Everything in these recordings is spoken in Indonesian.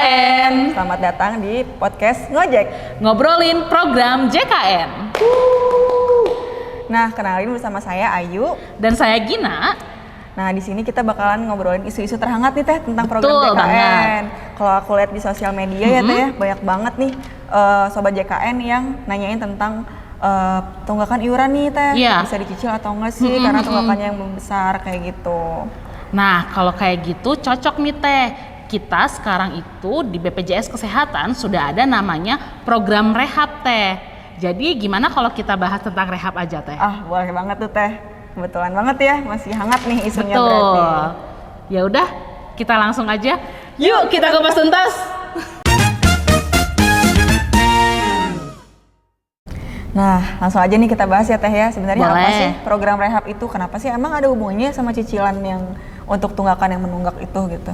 JKN. Selamat datang di podcast Ngojek. Ngobrolin program JKN. Nah, kenalin bersama saya Ayu dan saya Gina. Nah, di sini kita bakalan ngobrolin isu-isu terhangat nih Teh tentang program Betul JKN. banget. Kalau aku lihat di sosial media ya Teh ya, banyak banget nih sobat JKN yang nanyain tentang tunggakan iuran nih Teh. Iya. Bisa dicicil atau enggak sih karena tunggakannya yang belum besar kayak gitu. Nah, kalau kayak gitu cocok nih Teh. Kita sekarang itu di BPJS Kesehatan sudah ada namanya program rehab Teh. Jadi gimana kalau kita bahas tentang rehab aja Teh? Ah, boleh banget tuh Teh. Kebetulan banget ya, masih hangat nih isunya. Betul. Berarti. Ya udah, kita langsung aja. Yuk kita kupas tuntas. Nah, langsung aja nih kita bahas ya Teh ya. Sebenarnya Boleh. apa sih program rehab itu? Kenapa sih emang ada hubungannya sama cicilan yang untuk tunggakan yang menunggak itu gitu?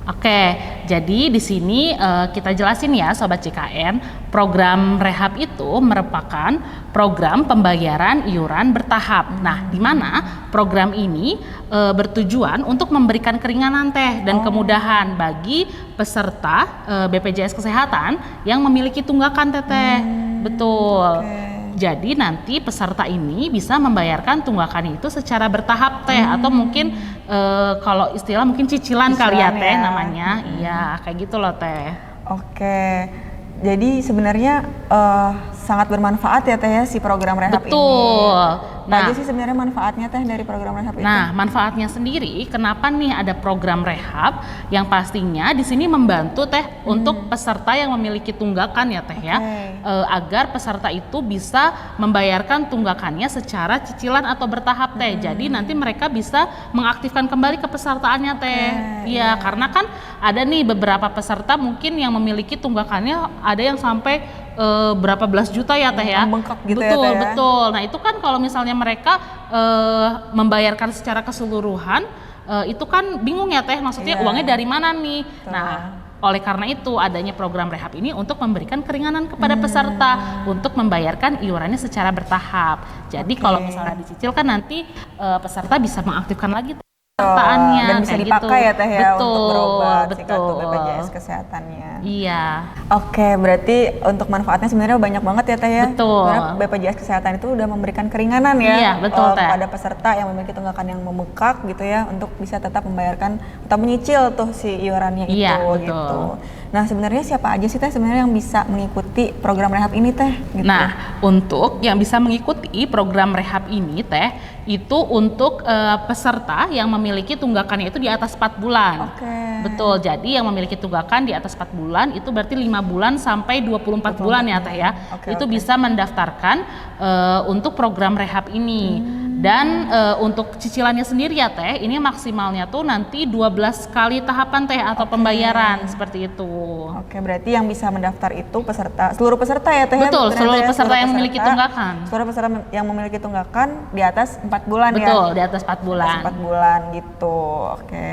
Oke, jadi di sini kita jelasin ya Sobat JKN, program rehab itu merupakan program pembayaran iuran bertahap. Nah, di mana program ini bertujuan untuk memberikan keringanan Teh dan kemudahan bagi peserta BPJS Kesehatan yang memiliki tunggakan Teteh. Betul. Jadi nanti peserta ini bisa membayarkan tunggakan itu secara bertahap Teh atau mungkin kalau istilah mungkin cicilan kali ya Teh namanya. Iya, kayak gitu loh Teh. Oke. Jadi sebenarnya sangat bermanfaat ya Teh ya si program rehab ini. Betul. Apa aja sih sebenarnya manfaatnya Teh dari program rehab itu? Nah, manfaatnya sendiri kenapa nih ada program rehab yang pastinya di sini membantu Teh untuk peserta yang memiliki tunggakan ya Teh ya. Agar peserta itu bisa membayarkan tunggakannya secara cicilan atau bertahap Teh. Jadi nanti mereka bisa mengaktifkan kembali kepesertaannya Teh. Iya, karena kan ada nih beberapa peserta mungkin yang memiliki tunggakannya ada yang sampai berapa belas juta ya Teh ya. Membengkak gitu betul, ya Teh ya. Betul. Nah, itu kan kalau misalnya mereka membayarkan secara keseluruhan itu kan bingung ya Teh, maksudnya uangnya dari mana nih. Nah, oleh karena itu adanya program rehab ini untuk memberikan keringanan kepada peserta untuk membayarkan iurannya secara bertahap. Jadi kalau misalnya dicicil kan nanti peserta bisa mengaktifkan lagi pesertaannya dan bisa kayak dipakai gitu. ya Teh ya untuk berobat si kartu BPJS Betul. Kesehatannya. Iya. Oke, berarti untuk manfaatnya sebenarnya banyak banget ya Teh ya. Betul. Karena BPJS Kesehatan itu udah memberikan keringanan ya Iya, betul, Teh. kepada peserta yang memiliki tunggakan yang membengkak gitu ya untuk bisa tetap membayarkan atau menyicil tuh si iurannya Iya, itu betul. gitu. Nah, sebenarnya siapa aja sih Teh sebenarnya yang bisa mengikuti program rehab ini Teh? Gitu. Nah, untuk yang bisa mengikuti program rehab ini Teh, itu untuk peserta yang memiliki tunggakannya itu di atas 4 bulan. Oke. Betul, jadi yang memiliki tunggakan di atas 4 bulan itu berarti 5 bulan sampai 24 bulan ya Teh ya. Itu bisa mendaftarkan untuk program rehab ini. Dan untuk cicilannya sendiri ya Teh, ini maksimalnya tuh nanti 12 kali tahapan Teh atau pembayaran seperti itu. Oke, berarti yang bisa mendaftar itu seluruh peserta ya Teh ya? Betul, Ternyata seluruh ya, peserta yang memiliki tunggakan. Seluruh peserta yang memiliki tunggakan di atas 4 bulan ya? Betul, di atas 4 bulan. 4 bulan gitu, oke.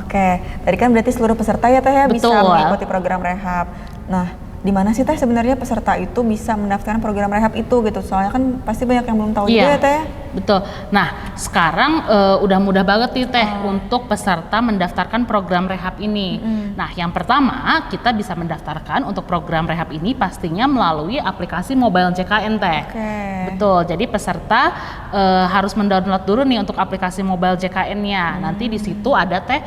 Oke, tadi kan berarti seluruh peserta ya Teh ya bisa Betul. mengikuti program rehab. Nah, di mana sih Teh sebenarnya peserta itu bisa mendaftarkan program rehab itu gitu? Soalnya kan pasti banyak yang belum tahu juga ya Teh. Betul. Nah, sekarang udah mudah banget nih Teh untuk peserta mendaftarkan program rehab ini. Nah, yang pertama kita bisa mendaftarkan untuk program rehab ini pastinya melalui aplikasi mobile JKN Teh. Betul. Jadi peserta harus mendownload dulu nih untuk aplikasi mobile JKN-nya. Nanti di situ ada Teh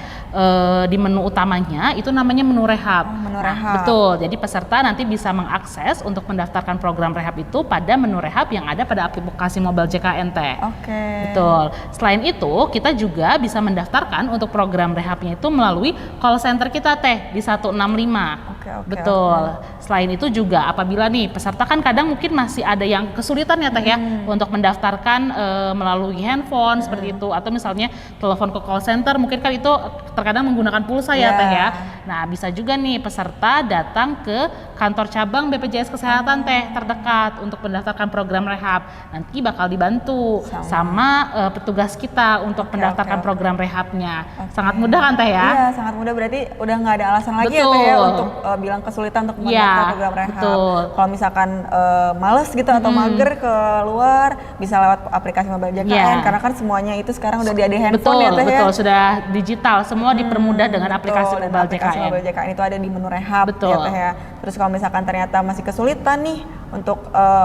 di menu utamanya itu namanya menu rehab. Menu rehab. Betul. Jadi peserta nanti bisa mengakses untuk mendaftarkan program rehab itu pada menu rehab yang ada pada aplikasi mobile JKN Teh. Oke. Betul. Selain itu, kita juga bisa mendaftarkan untuk program rehabnya itu melalui call center kita Teh di 165. Oke, Betul. Selain itu juga apabila nih peserta kan kadang mungkin masih ada yang kesulitan ya Teh ya untuk mendaftarkan melalui handphone seperti itu atau misalnya telepon ke call center mungkin kan itu terkadang menggunakan pulsa ya Teh ya. Nah, bisa juga nih peserta datang ke kantor cabang BPJS Kesehatan Teh terdekat untuk mendaftarkan program rehab. Nanti bakal dibantu sama petugas kita untuk mendaftarkan program rehabnya. Sangat mudah kan Teh ya? Iya, sangat mudah, berarti udah nggak ada alasan lagi ya Teh ya untuk bilang kesulitan untuk Iya, mendaftar program rehab. betul. Kalau misalkan males gitu atau mager keluar, bisa lewat aplikasi mobile JKN Iya. karena kan semuanya itu sekarang udah di handphone Betul, ya Teh ya. betul, sudah digital, semua dipermudah dengan aplikasi Betul, dan mobile aplikasi JKN. mobile JKN itu ada di menu rehab Betul. ya Teh ya. Terus kalau misalkan ternyata masih kesulitan nih untuk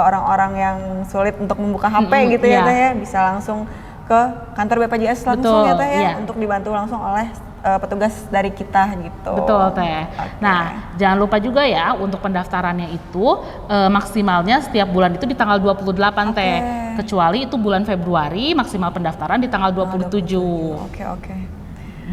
orang-orang yang sulit untuk membuka HP gitu ya iya. Teh ya, bisa langsung ke kantor BPJS langsung Betul, ya Teh ya, iya. untuk dibantu langsung oleh petugas dari kita gitu. Betul Teh. Oke. Nah, jangan lupa juga ya untuk pendaftarannya itu maksimalnya setiap bulan itu di tanggal 28 Teh. Kecuali itu bulan Februari maksimal pendaftaran di tanggal 27. Oke.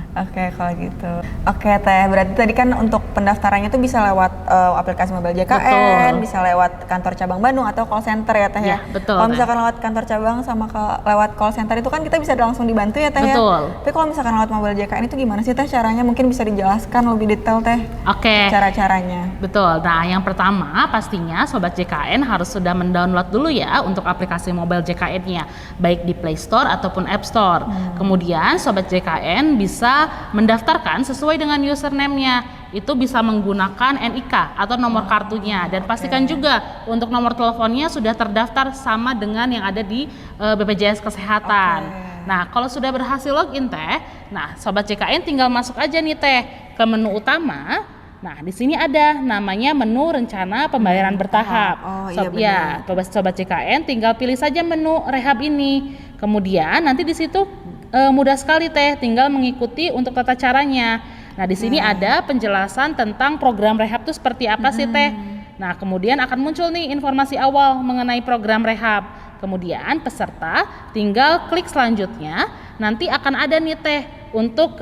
Oke, kalau gitu. Oke Teh, berarti tadi kan untuk pendaftarannya tuh bisa lewat aplikasi mobile JKN, Betul. bisa lewat kantor cabang Bandung atau call center ya Teh ya. Iya, betul, Kalau Teh. misalkan lewat kantor cabang sama lewat call center itu kan kita bisa langsung dibantu ya Teh Betul. ya. Tapi kalau misalkan lewat mobile JKN itu gimana sih Teh caranya? Mungkin bisa dijelaskan lebih detail Teh Oke. cara-caranya. Betul. Nah, yang pertama pastinya Sobat JKN harus sudah mendownload dulu ya untuk aplikasi mobile JKN-nya, baik di Play Store ataupun App Store. Kemudian Sobat JKN bisa mendaftarkan sesuai dengan username-nya. Itu bisa menggunakan NIK atau nomor kartunya, dan pastikan juga untuk nomor teleponnya sudah terdaftar sama dengan yang ada di BPJS Kesehatan. Nah, kalau sudah berhasil login Teh, nah Sobat JKN tinggal masuk aja nih Teh ke menu utama. Nah, di sini ada namanya menu rencana pembayaran bertahap. Oh, iya benar. Sobat JKN tinggal pilih saja menu rehab ini. Kemudian nanti di situ mudah sekali Teh, tinggal mengikuti untuk tata caranya. Nah, di sini ada penjelasan tentang program rehab itu seperti apa sih Teh. Nah, kemudian akan muncul nih informasi awal mengenai program rehab. Kemudian peserta tinggal klik selanjutnya, nanti akan ada nih Teh untuk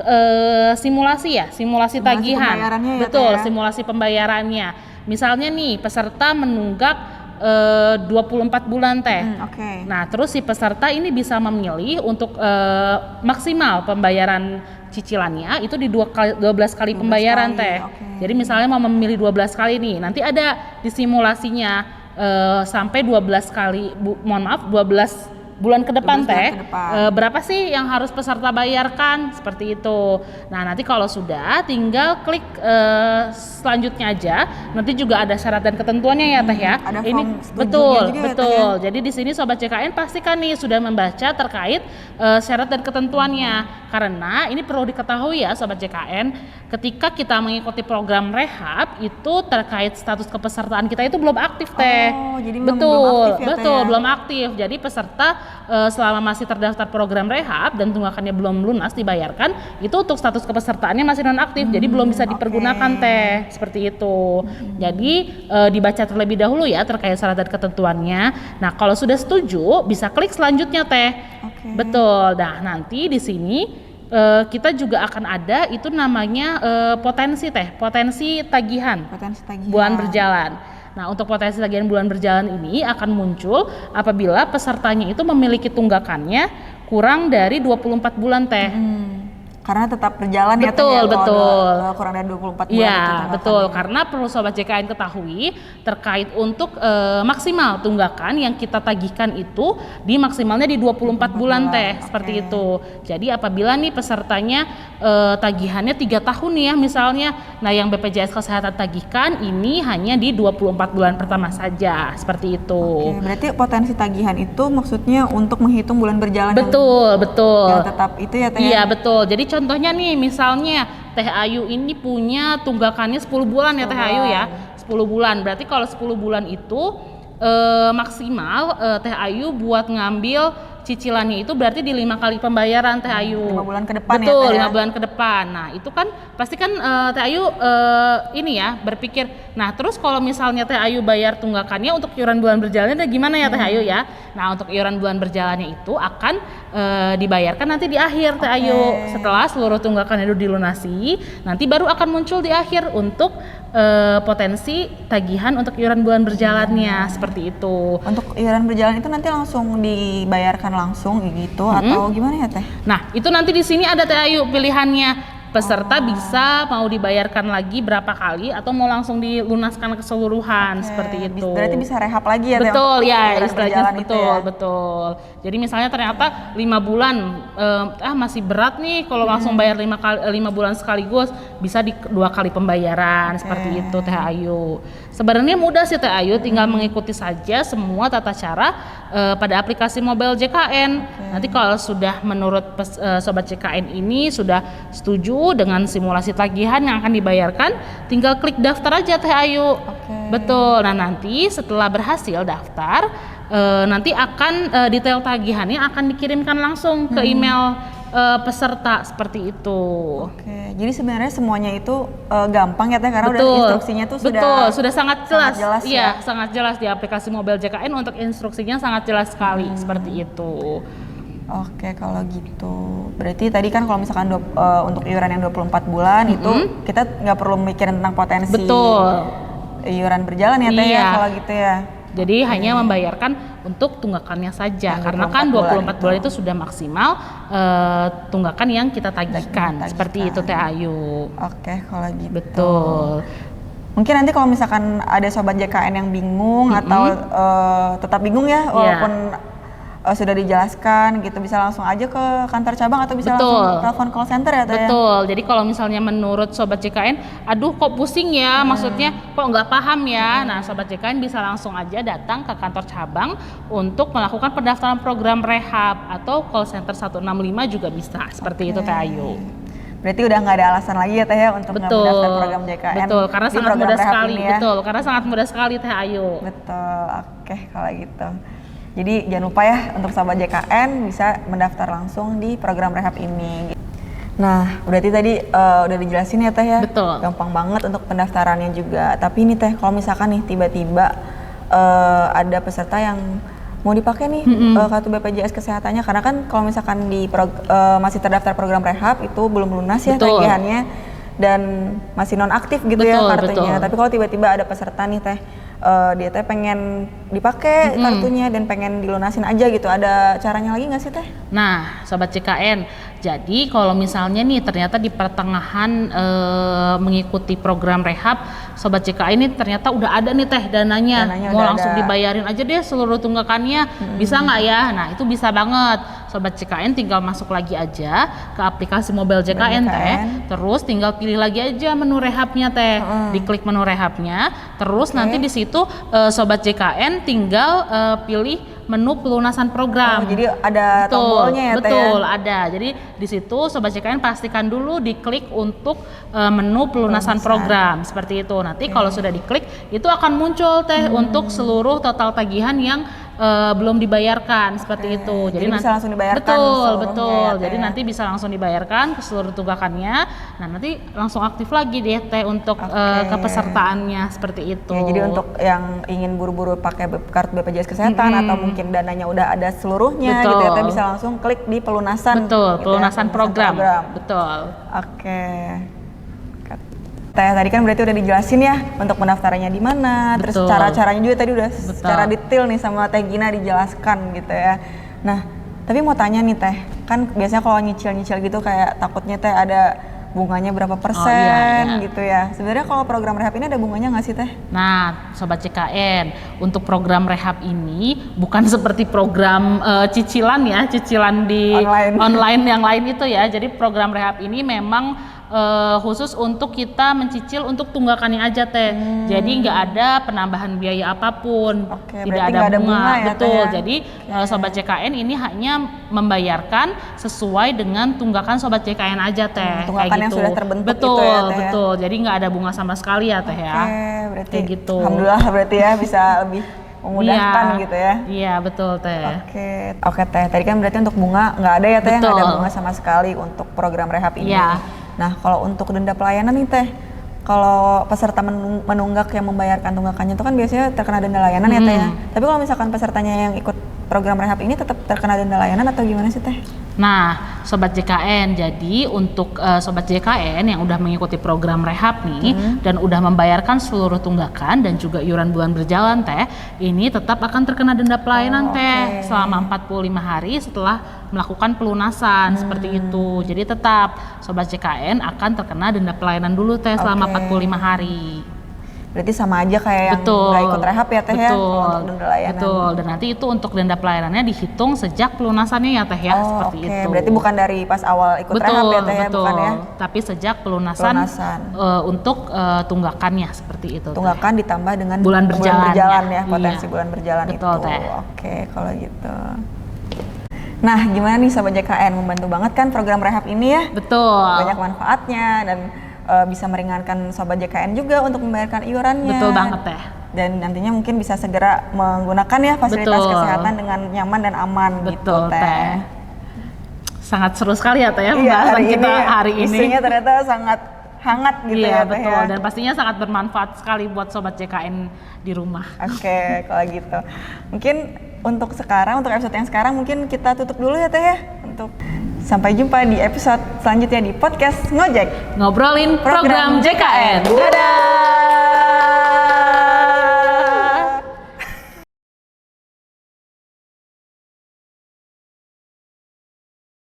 simulasi simulasi tagihan. Pembayarannya ya, Betul, Teh, ya? simulasi pembayarannya. Misalnya nih peserta menunggak 24 bulan Teh. Oke. Nah, terus si peserta ini bisa memilih untuk maksimal pembayaran cicilannya itu di 12 kali pembayaran kali, Teh. oke. Jadi misalnya mau memilih 12 kali nih, nanti ada di simulasinya sampai 12 kali, 12 bulan ke depan 12 bulan Teh. ke depan. Berapa sih yang harus peserta bayarkan? Seperti itu. Nah, nanti kalau sudah tinggal klik selanjutnya aja. Nanti juga ada syarat dan ketentuannya ya Teh ya. Ada Ini form setujunya betul, juga ya, Teh, betul. ya? Jadi di sini Sobat JKN pastikan nih sudah membaca terkait syarat dan ketentuannya. Karena ini perlu diketahui ya Sobat JKN, ketika kita mengikuti program rehab itu terkait status kepesertaan kita itu belum aktif Teh. Oh, jadi memang betul, belum aktif ya, Teh, betul, ya? belum aktif. Jadi peserta selama masih terdaftar program rehab dan tunggakannya belum lunas dibayarkan, itu untuk status kepesertaannya masih nonaktif. Jadi belum bisa dipergunakan Teh. Seperti itu. Jadi dibaca terlebih dahulu ya terkait syarat dan ketentuannya. Nah, kalau sudah setuju bisa klik selanjutnya Teh. Oke. Betul. Nah, nanti di sini kita juga akan ada itu namanya potensi Teh, potensi tagihan Potensi tagihan. bulan berjalan. Nah, untuk potensi tagihan bulan berjalan ini akan muncul apabila pesertanya itu memiliki tunggakannya kurang dari 24 bulan Teh. Karena tetap berjalan ya Teh, Betul, ya, kalau betul. kurang dari 24 bulan. itu Iya, tunggakannya. betul. Karena perlu Sobat JKN ketahui terkait untuk maksimal tunggakan yang kita tagihkan itu di maksimalnya di 24 bulan Teh, seperti itu. Jadi apabila nih pesertanya tagihannya 3 tahun nih ya misalnya, nah yang BPJS Kesehatan tagihkan ini hanya di 24 bulan pertama saja, seperti itu. Oke, berarti potensi tagihan itu maksudnya untuk menghitung bulan berjalan Betul, betul. yang tetap itu ya Teh. Iya, betul. Jadi contohnya nih misalnya Teh Ayu ini punya tunggakannya 10 bulan ya Teh Ayu ya. 10 bulan. Berarti kalau 10 bulan itu maksimal Teh Ayu buat ngambil cicilannya itu berarti di 5 kali pembayaran Teh Ayu. 5 bulan ke depan Betul, ya Teh, 5 bulan ke depan. Nah, itu kan pasti kan Teh Ayu ini ya berpikir, nah terus kalau misalnya Teh Ayu bayar tunggakannya untuk iuran bulan berjalannya gimana ya Teh Ayu ya? Nah, untuk iuran bulan berjalannya itu akan dibayarkan nanti di akhir Teh Ayu. Setelah seluruh tunggakan itu dilunasi, nanti baru akan muncul di akhir untuk potensi tagihan untuk iuran bulan berjalannya, seperti itu. Untuk iuran berjalan itu nanti langsung dibayarkan langsung gitu atau gimana ya Teh? Nah, itu nanti di sini ada Teh Ayu pilihannya peserta bisa mau dibayarkan lagi berapa kali atau mau langsung dilunaskan keseluruhan seperti itu. Berarti bisa rehab lagi ya? Betul ya, istilahnya betul. Betul. Jadi misalnya ternyata 5 bulan masih berat nih kalau langsung bayar 5 bulan sekaligus, bisa di 2 kali pembayaran seperti itu Teh Ayu. Sebenarnya mudah sih Teh Ayu, tinggal mengikuti saja semua tata cara pada aplikasi mobile JKN. Nanti kalau sudah menurut Sobat JKN ini sudah setuju dengan simulasi tagihan yang akan dibayarkan, tinggal klik daftar aja Teh Ayu. Betul. Nah nanti setelah berhasil daftar, nanti akan detail tagihannya akan dikirimkan langsung ke email peserta seperti itu. Jadi sebenarnya semuanya itu gampang ya Teh, karena udah instruksinya tuh sudah sangat jelas. Iya, sangat jelas di aplikasi mobile JKN untuk instruksinya sangat jelas sekali seperti itu. Oke, kalau gitu. Berarti tadi kan kalau misalkan untuk iuran yang 24 bulan itu kita nggak perlu mikirin tentang potensi iuran berjalan ya Teh ya kalau gitu ya. Jadi hanya membayarkan untuk tunggakannya saja, karena kan 24 bulan itu sudah maksimal tunggakan yang kita tagihkan. Seperti itu Teh Ayu. Oke, kalau gitu. Betul. Mungkin nanti kalau misalkan ada Sobat JKN yang bingung atau tetap bingung ya walaupun sudah dijelaskan gitu, bisa langsung aja ke kantor cabang atau bisa langsung telepon call center ya Teh? Betul. Jadi kalau misalnya menurut Sobat JKN, aduh kok pusing ya, maksudnya kok nggak paham ya. Nah Sobat JKN bisa langsung aja datang ke kantor cabang untuk melakukan pendaftaran program rehab, atau call center 165 juga bisa. Seperti itu Teh Ayu. Berarti udah nggak ada alasan lagi ya Teh ya untuk mendaftar program JKN. Betul, karena sangat mudah sekali. Betul, karena sangat mudah sekali Teh Ayu. Betul. Oke, kalau gitu. Jadi jangan lupa ya untuk Sobat JKN bisa mendaftar langsung di program rehab ini. Nah, berarti tadi udah dijelasin ya Teh ya. Betul. Gampang banget untuk pendaftarannya juga. Tapi ini Teh, kalau misalkan nih tiba-tiba ada peserta yang mau dipakai nih kartu BPJS kesehatannya, karena kan kalau misalkan masih terdaftar program rehab itu belum lunas ya tagihannya dan masih nonaktif gitu ya kartunya. Tapi kalau tiba-tiba ada peserta nih Teh, dia Teh pengen dipakai kartunya dan pengen dilunasin aja gitu, ada caranya lagi nggak sih Teh? Nah Sobat JKN, jadi kalau misalnya nih ternyata di pertengahan mengikuti program rehab, Sobat JKN ini ternyata udah ada nih Teh dananya mau langsung dibayarin aja deh seluruh tunggakannya, bisa nggak ya? Nah itu bisa banget. Sobat JKN tinggal masuk lagi aja ke aplikasi mobile JKN Teh, terus tinggal pilih lagi aja menu rehabnya Teh, diklik menu rehabnya, terus nanti di situ Sobat JKN tinggal pilih menu pelunasan program. Jadi ada tombolnya ya Teh? Betul, ada. Jadi di situ Sobat JKN pastikan dulu diklik untuk menu pelunasan program seperti itu. Nanti kalau sudah diklik itu akan muncul Teh untuk seluruh total tagihan yang belum dibayarkan seperti itu. Jadi bisa langsung dibayarkan. Betul. Jadi nanti bisa langsung dibayarkan ke seluruh tunggakannya. Nah nanti langsung aktif lagi deh Teh untuk kepesertaannya seperti itu. Ya, jadi untuk yang ingin buru-buru pakai kartu BPJS kesehatan atau mungkin dananya udah ada seluruhnya gitu ya Teh, bisa langsung klik di pelunasan. Betul, gitu pelunasan program. Betul. Teh tadi kan berarti udah dijelasin ya untuk pendaftarannya di mana, terus cara-caranya juga tadi udah secara detail nih sama Teh Gina dijelaskan gitu ya. Nah, tapi mau tanya nih Teh, kan biasanya kalau nyicil-nyicil gitu kayak takutnya Teh ada bunganya berapa persen gitu ya. Sebenarnya kalau program rehab ini ada bunganya nggak sih Teh? Nah, Sobat JKN, untuk program rehab ini bukan seperti program cicilan ya, cicilan di online yang lain itu ya. Jadi program rehab ini memang khusus untuk kita mencicil untuk tunggakannya aja Teh. Jadi nggak ada penambahan biaya apapun, tidak ada bunga ya, betul. Jadi Sobat JKN ini hanya membayarkan sesuai dengan tunggakan Sobat JKN aja Teh. Tunggakan yang sudah terbentuk betul, gitu ya Teh. Betul. Jadi nggak ada bunga sama sekali ya Teh ya. Berarti gitu. Alhamdulillah berarti ya bisa lebih memudahkan gitu ya. Iya betul Teh. Oke Teh. Tadi kan berarti untuk bunga nggak ada ya Teh, nggak ada bunga sama sekali untuk program rehab ini. Nah, kalau untuk denda pelayanan nih Teh, kalau peserta menunggak yang membayarkan tunggakannya itu kan biasanya terkena denda layanan ya Teh ya. Tapi kalau misalkan pesertanya yang ikut program rehab ini tetap terkena denda layanan atau gimana sih Teh? Nah, Sobat JKN, jadi untuk Sobat JKN yang udah mengikuti program rehab nih dan udah membayarkan seluruh tunggakan dan juga iuran bulan berjalan Teh, ini tetap akan terkena denda pelayanan Teh selama 45 hari setelah melakukan pelunasan seperti itu. Jadi tetap Sobat JKN akan terkena denda pelayanan dulu Teh selama 45 hari. Berarti sama aja kayak yang nggak ikut rehab ya Teh ya, untuk denda layanan. Betul, dan nanti itu untuk denda pelayanannya dihitung sejak pelunasannya ya Teh ya, seperti itu. Berarti bukan dari pas awal ikut rehab ya Teh ya, bukan ya? Tapi sejak pelunasan. Untuk tunggakannya seperti itu. Tunggakan Teh. ditambah dengan bulan berjalan ya, potensi bulan berjalan betul, itu. Teh. Oke, kalau gitu. Nah, gimana nih Sobat JKN, membantu banget kan program rehab ini ya? Betul. Banyak manfaatnya dan bisa meringankan Sobat JKN juga untuk membayarkan iurannya. Betul banget Teh. Dan nantinya mungkin bisa segera menggunakan ya fasilitas kesehatan dengan nyaman dan aman. Betul, gitu Teh. Sangat seru sekali ya Teh ya pembahasan kita hari ini. Isunya ternyata sangat hangat gitu ya Teh. Betul, dan pastinya sangat bermanfaat sekali buat Sobat JKN di rumah. Oke, kalau gitu. Mungkin untuk episode yang sekarang mungkin kita tutup dulu ya Teh ya. Sampai jumpa di episode selanjutnya di podcast Ngojek. Ngobrolin program JKN. Dadah!